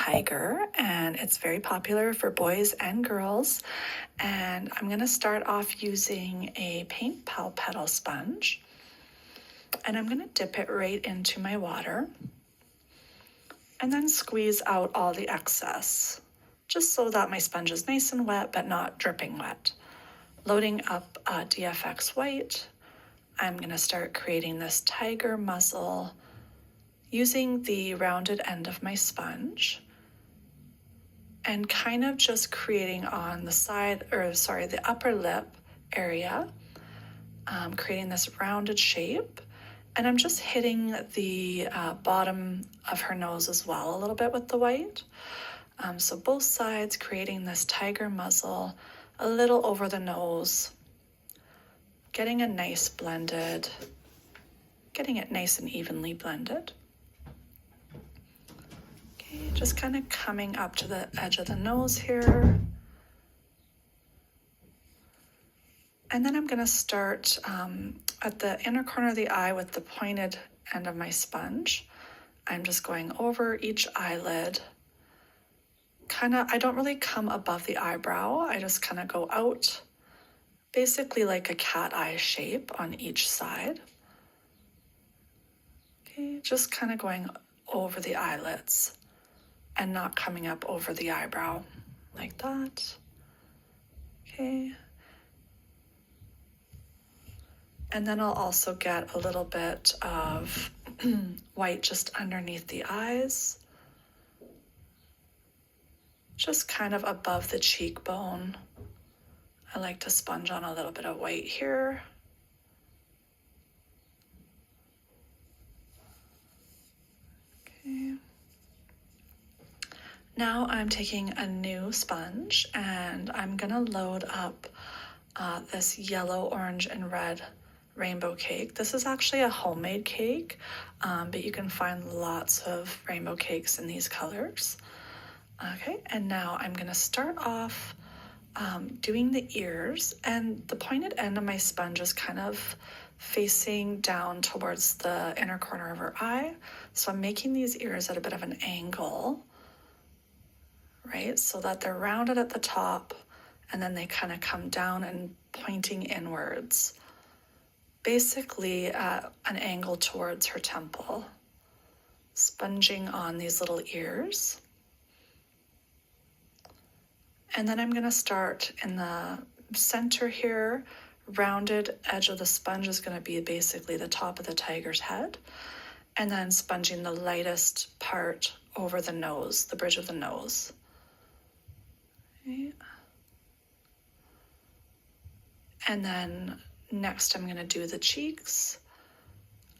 Tigre, and it's very popular for boys and girls. And I'm going to start off using a paint palpetto sponge, and I'm going to dip it right into my water and then squeeze out all the excess, just so that my sponge is nice and wet but not dripping wet. Loading up DFX white, I'm going to start creating this tiger muzzle using the rounded end of my sponge and kind of just creating on the side, the upper lip area, creating this rounded shape. And I'm just hitting the bottom of her nose as well a little bit with the white. So both sides, creating this tiger muzzle a little over the nose, getting it nice and evenly blended. Okay, just kind of coming up to the edge of the nose here. And then I'm going to start at the inner corner of the eye with the pointed end of my sponge. I'm just going over each eyelid. I don't really come above the eyebrow. I just kind of go out, basically like a cat eye shape on each side. Okay, just kind of going over the eyelids and not coming up over the eyebrow like that. Okay. And then I'll also get a little bit of white just underneath the eyes, just kind of above the cheekbone. I like to sponge on a little bit of white here. Okay. Now I'm taking a new sponge and I'm gonna load up this yellow, orange, and red rainbow cake. This is actually a homemade cake, but you can find lots of rainbow cakes in these colors. Okay, and now I'm gonna start off doing the ears, and the pointed end of my sponge is kind of facing down towards the inner corner of her eye. So I'm making these ears at a bit of an angle, right? So that they're rounded at the top and then they kind of come down and pointing inwards, basically at an angle towards her temple, sponging on these little ears. And then I'm going to start in the center here. Rounded edge of the sponge is going to be basically the top of the tiger's head, and then sponging the lightest part over the nose, the bridge of the nose. Okay. And then next I'm going to do the cheeks.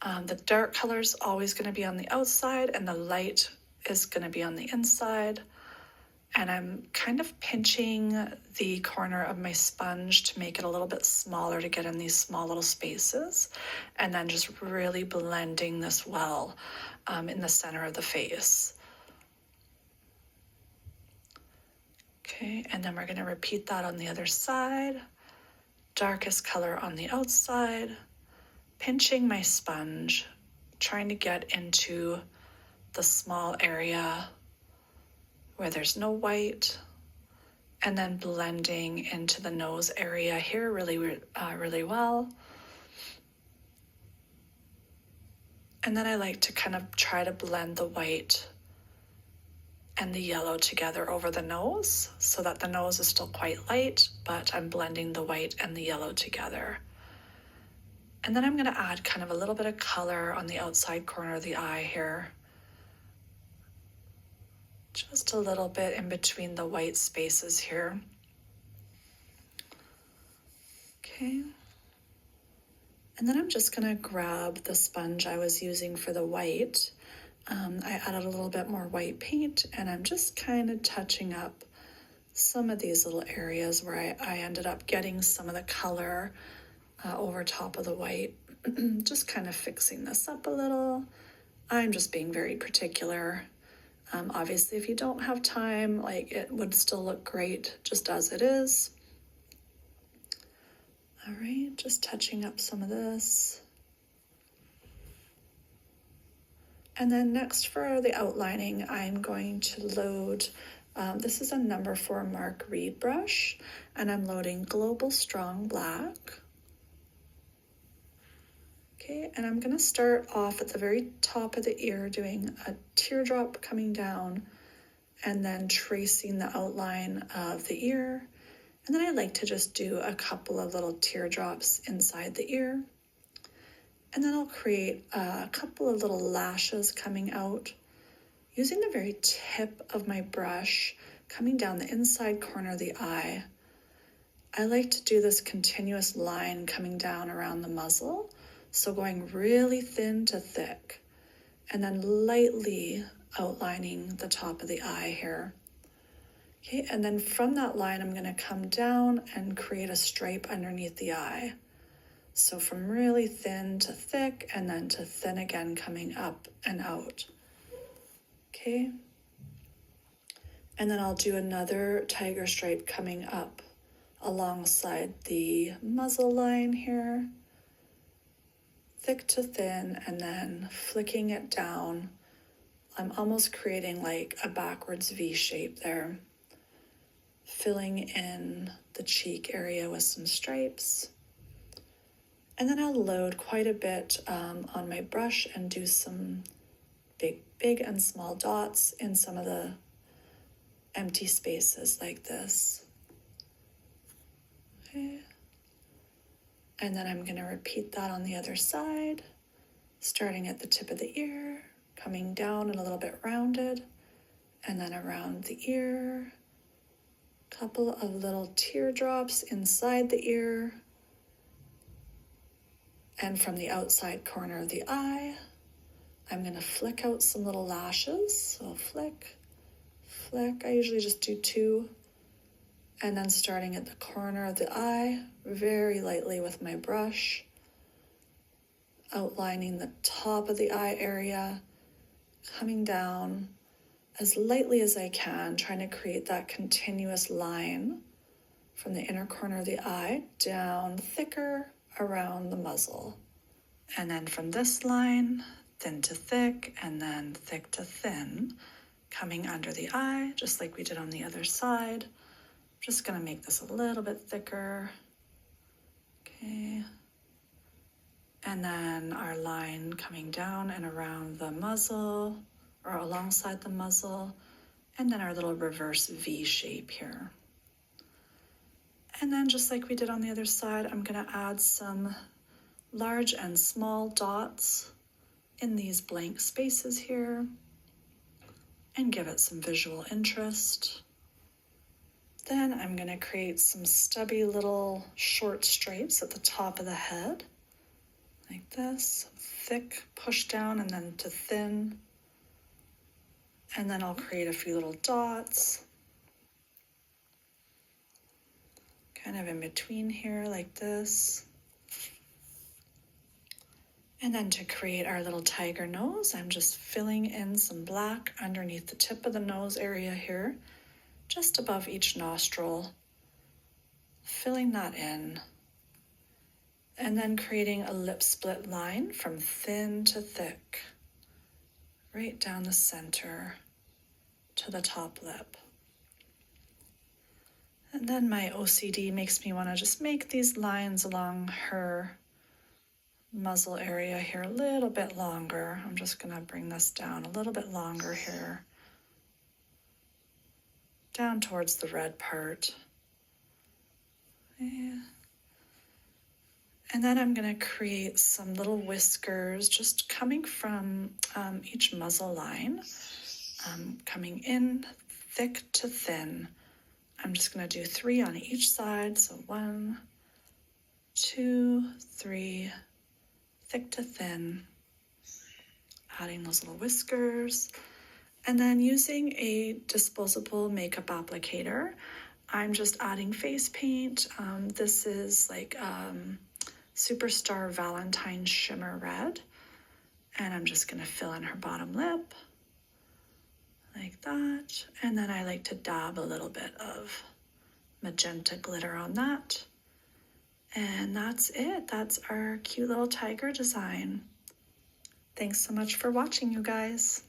The dark color is always going to be on the outside and the light is going to be on the inside. And I'm kind of pinching the corner of my sponge to make it a little bit smaller to get in these small little spaces. And then just really blending this well in the center of the face. Okay, and then we're going to repeat that on the other side. Darkest color on the outside, pinching my sponge, trying to get into the small area where there's no white, and then blending into the nose area here really well. And then I like to kind of try to blend the white and the yellow together over the nose so that the nose is still quite light, but I'm blending the white and the yellow together. And then I'm going to add kind of a little bit of color on the outside corner of the eye here. Just a little bit in between the white spaces here. Okay. And then I'm just going to grab the sponge I was using for the white. I added a little bit more white paint, and I'm just kind of touching up some of these little areas where I ended up getting some of the color over top of the white. Just kind of fixing this up a little. I'm just being very particular. Obviously, if you don't have time, it would still look great just as it is. All right, just touching up some of this. And then next for the outlining, I'm going to load, this is a number 4 Mark Reed brush, and I'm loading Global Strong Black. Okay, and I'm gonna start off at the very top of the ear doing a teardrop coming down and then tracing the outline of the ear. And then I like to just do a couple of little teardrops inside the ear. And then I'll create a couple of little lashes coming out using the very tip of my brush, coming down the inside corner of the eye. I like to do this continuous line coming down around the muzzle, so going really thin to thick, and then lightly outlining the top of the eye here. Okay, and then from that line, I'm gonna come down and create a stripe underneath the eye. So from really thin to thick, and then to thin again, coming up and out. Okay. And then I'll do another tiger stripe coming up alongside the muzzle line here. Thick to thin, and then flicking it down. I'm almost creating like a backwards V shape there. Filling in the cheek area with some stripes. And then I'll load quite a bit on my brush and do some big and small dots in some of the empty spaces like this. Okay. And then I'm gonna repeat that on the other side, starting at the tip of the ear, coming down and a little bit rounded, and then around the ear, couple of little teardrops inside the ear, and from the outside corner of the eye, I'm gonna flick out some little lashes. So flick, flick, I usually just do 2. And then starting at the corner of the eye, very lightly with my brush, outlining the top of the eye area, coming down as lightly as I can, trying to create that continuous line from the inner corner of the eye down thicker around the muzzle. And then from this line, thin to thick, and then thick to thin, coming under the eye, just like we did on the other side. I'm just gonna make this a little bit thicker. Okay. And then our line coming down and around the muzzle, or alongside the muzzle, and then our little reverse V shape here. And then just like we did on the other side, I'm gonna add some large and small dots in these blank spaces here and give it some visual interest. Then I'm gonna create some stubby little short stripes at the top of the head, like this, thick push down and then to thin. And then I'll create a few little dots, kind of in between here like this. And then to create our little tiger nose, I'm just filling in some black underneath the tip of the nose area here, just above each nostril, filling that in. And then creating a lip split line from thin to thick, right down the center to the top lip. And then my OCD makes me want to just make these lines along her muzzle area here a little bit longer. I'm just going to bring this down a little bit longer here, down towards the red part. Yeah. And then I'm going to create some little whiskers just coming from each muzzle line, coming in thick to thin. I'm just going to do 3 on each side. So 1, 2, 3, thick to thin, adding those little whiskers. And then using a disposable makeup applicator, I'm just adding face paint. This is like Superstar Valentine Shimmer Red. And I'm just gonna fill in her bottom lip, like that. And then I like to dab a little bit of magenta glitter on that. And that's it. That's our cute little tiger design. Thanks so much for watching, you guys.